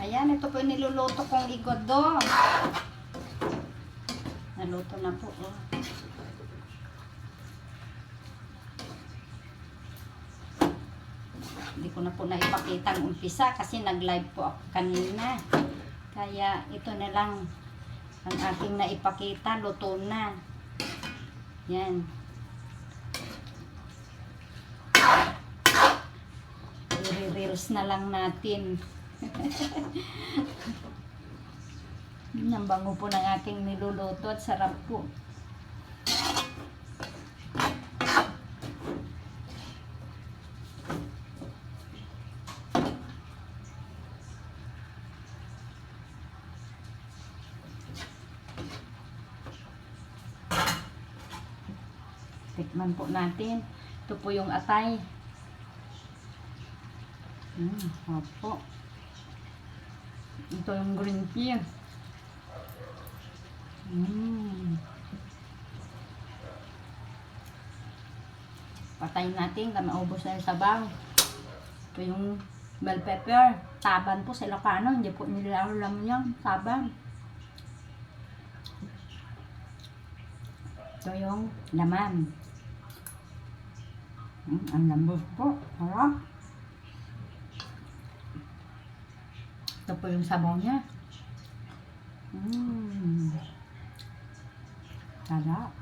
Ayan, ito po yung niluluto kong igodo. Naluto na po. Oh. Hindi ko na po naipakita ang umpisa kasi nag-live po ako kanina. Kaya ito na lang ang aking naipakita. Luto na. Yan. I-reels na lang natin. Ang bango po ng aking niluluto at sarap po. Tikman po natin. Ito po yung atay. Opo. Ito yung green pea. Patayin natin kaya maubos na yung sabaw. Ito yung bell pepper. Taban po sa Ilocano. Hindi po nilalam yan. Taban. Ito yung laman. Ang lambot po. Harap. Ito po yung sabaw niya. Sarap.